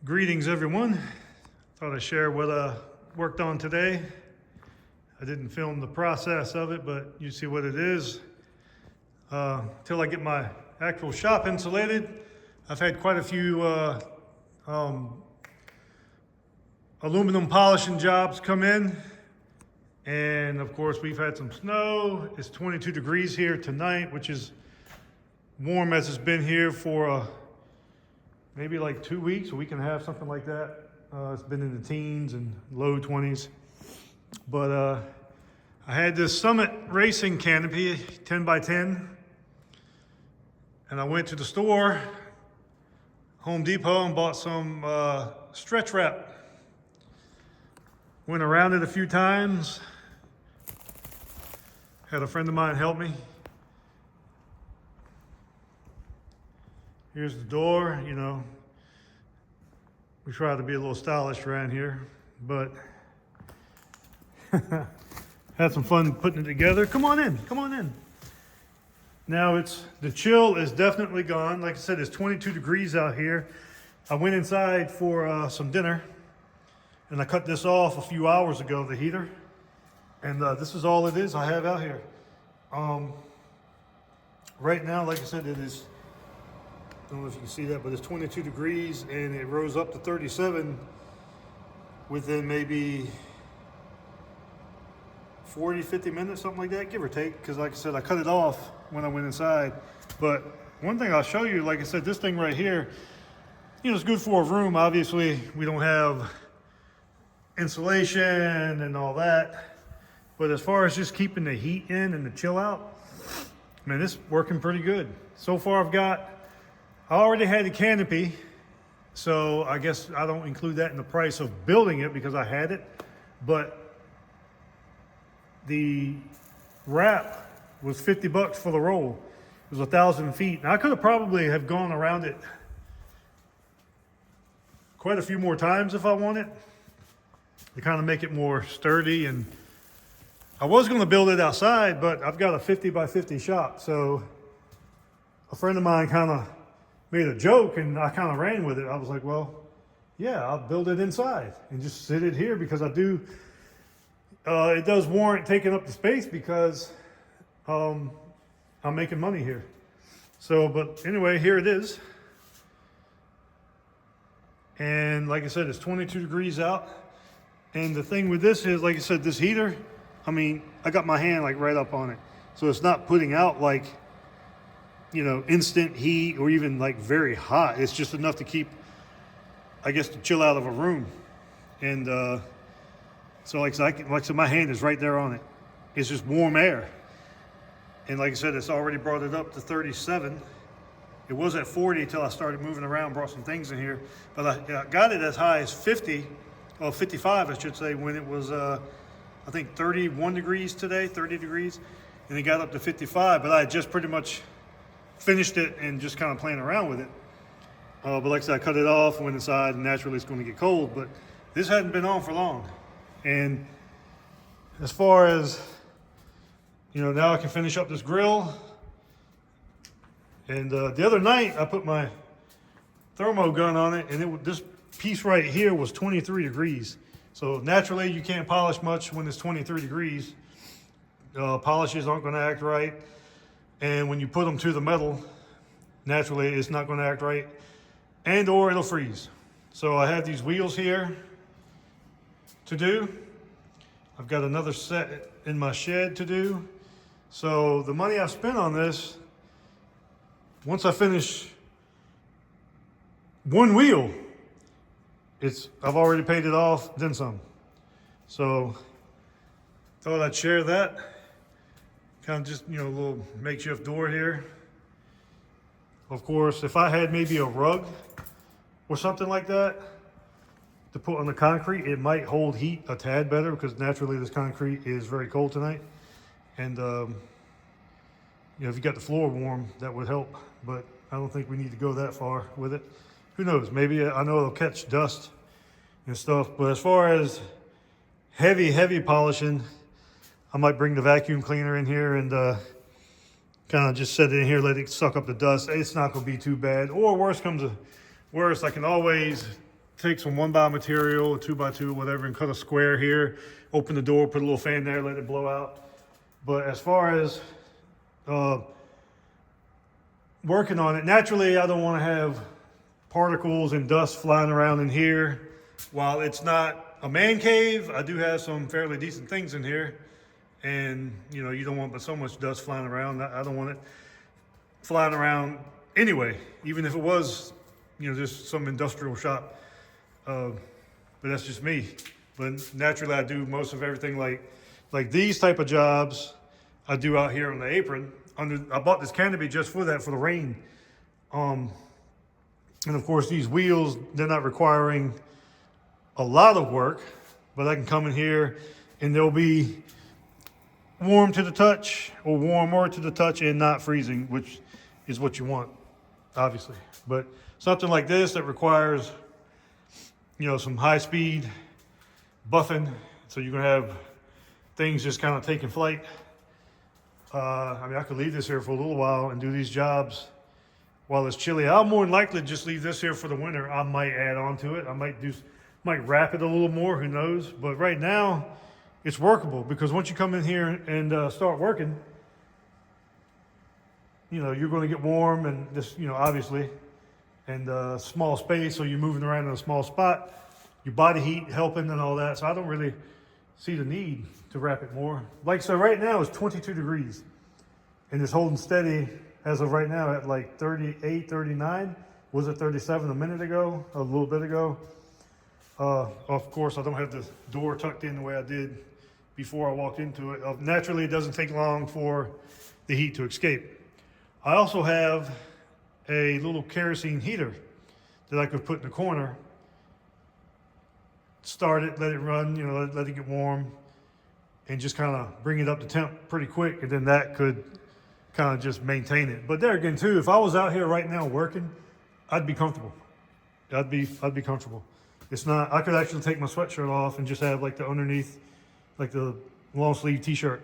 Greetings, everyone. Thought I'd share what I worked on today. I didn't film the process of it, but you see what it is. Till I get my actual shop insulated, I've had quite a few aluminum polishing jobs come in. And of course, we've had some snow. It's 22 degrees here tonight, which is warm as it's been here for maybe like 2 weeks, a week and a half, something like that. It's been in the teens and low 20s. But I had this Summit Racing canopy, 10 by 10. And I went to the store, Home Depot, and bought some stretch wrap. Went around it a few times. Had a friend of mine help me. Here's the door, you know. We try to be a little stylish around here, but had some fun putting it together. Come on in, come on in. Now the chill is definitely gone. Like I said, it's 22 degrees out here. I went inside for some dinner and I cut this off a few hours ago, the heater. And this is all it is I have out here. Right now, like I said, it is, I don't know if you can see that, but it's 22 degrees and it rose up to 37 within maybe 40, 50 minutes, something like that, give or take. Because like I said, I cut it off when I went inside. But one thing I'll show you, like I said, this thing right here, you know, it's good for a room. Obviously, we don't have insulation and all that. But as far as just keeping the heat in and the chill out, man, it's working pretty good. So far I already had the canopy, so I guess I don't include that in the price of building it because I had it. But the wrap was 50 bucks for the roll. It was 1,000 feet. And I could have probably have gone around it quite a few more times if I wanted to kind of make it more sturdy. And I was going to build it outside, but I've got a 50 by 50 shop. So a friend of mine kind of made a joke and I kind of ran with it. I was like, well, yeah, I'll build it inside and just sit it here because it does warrant taking up the space because I'm making money here. So, but anyway, here it is. And like I said, it's 22 degrees out. And the thing with this is, like I said, this heater, I mean, I got my hand like right up on it. So it's not putting out like, you know, instant heat or even like very hot. It's just enough to keep, I guess, to chill out of a room. And so like I said, my hand is right there on it. It's just warm air. And like I said, it's already brought it up to 37. It was at 40 until I started moving around, brought some things in here. But I got it as high as 50, or 55, I should say, when it was, I think 31 degrees today, 30 degrees. And it got up to 55, but I had just pretty much finished it and just kind of playing around with it. But like I said, I cut it off, went inside, and naturally it's going to get cold. But this hadn't been on for long. And as far as, you know, now I can finish up this grill. And the other night I put my thermo gun on it, and this piece right here was 23 degrees. So naturally you can't polish much when it's 23 degrees. Polishes aren't going to act right. And when you put them to the metal, naturally it's not going to act right, and or it'll freeze. So I have these wheels here to do. I've got another set in my shed to do. So the money I've spent on this, once I finish one wheel, I've already paid it off, then some. So thought I'd share that. Kind of just, you know, a little makeshift door here. Of course, if I had maybe a rug or something like that to put on the concrete, it might hold heat a tad better because naturally this concrete is very cold tonight. And, you know, if you got the floor warm, that would help. But I don't think we need to go that far with it. Who knows? Maybe, I know it'll catch dust and stuff. But as far as heavy polishing, I might bring the vacuum cleaner in here and kind of just set it in here, let it suck up the dust. It's not going to be too bad. Or worse comes to worse, I can always take some 1x material, 2x2, whatever, and cut a square here, open the door, put a little fan there, let it blow out. But as far as working on it, naturally I don't want to have particles and dust flying around in here. While it's not a man cave, I do have some fairly decent things in here. And you know, you don't want but so much dust flying around. I don't want it flying around anyway, even if it was, you know, just some industrial shop. But that's just me. But naturally I do most of everything like these type of jobs I do out here on the apron. I bought this canopy just for that, for the rain. And of course these wheels, they're not requiring a lot of work, but I can come in here and they'll be warm to the touch or warmer to the touch and not freezing, which is what you want, obviously. But something like this that requires, you know, some high speed buffing, so you're gonna have things just kind of taking flight. I mean, I could leave this here for a little while and do these jobs while it's chilly. I'll more than likely just leave this here for the winter. I might add on to it. I might wrap it a little more, who knows? But right now, it's workable, because once you come in here and start working, you know, you're going to get warm and this, you know, obviously, and small space, so you're moving around in a small spot, your body heat helping and all that. So I don't really see the need to wrap it more. Like, so right now it's 22 degrees and it's holding steady as of right now at like 38, 39. Was it 37 a minute ago, a little bit ago? Of course, I don't have the door tucked in the way I did before I walked into it. Naturally, it doesn't take long for the heat to escape. I also have a little kerosene heater that I could put in the corner, start it, let it run, you know, let it get warm, and just kind of bring it up to temp pretty quick, and then that could kind of just maintain it. But there again too, if I was out here right now working, I'd be comfortable. I'd be comfortable. It's not, I could actually take my sweatshirt off and just have like the underneath, like the long sleeve t-shirt,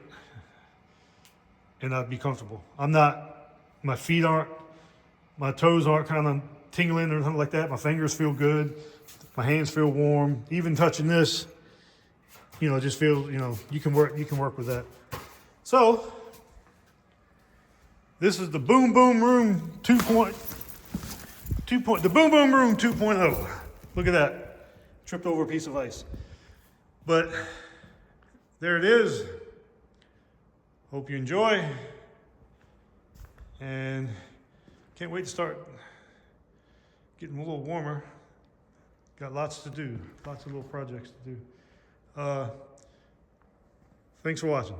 and I'd be comfortable. I'm not, my feet aren't, my toes aren't kind of tingling or something like that. My fingers feel good. My hands feel warm. Even touching this, you know, just feel, you know, you can work with that. So this is the Boom Boom Room 2.0. The Boom Boom Room 2.0. Look at that. Tripped over a piece of ice. But there it is. Hope you enjoy. And can't wait to start getting a little warmer. Got lots to do, lots of little projects to do. Thanks for watching.